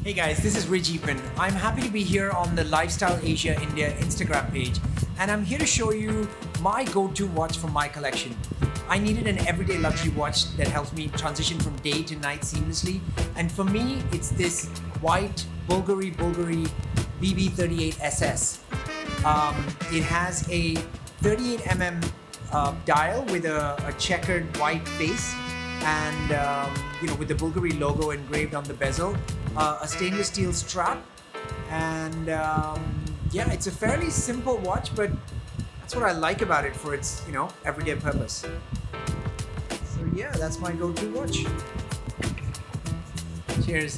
Hey guys, this is Rij Eappen. I'm happy to be here on the Lifestyle Asia India Instagram page, and I'm here to show you my go-to watch from my collection. I needed an everyday luxury watch that helps me transition from day to night seamlessly, and for me, it's this white Bulgari BB38SS. It has a 38mm dial with a checkered white face, and with the Bulgari logo engraved on the bezel, a stainless steel strap, and yeah, it's a fairly simple watch, but that's what I like about it for its everyday purpose. So yeah, that's my go-to watch. Cheers.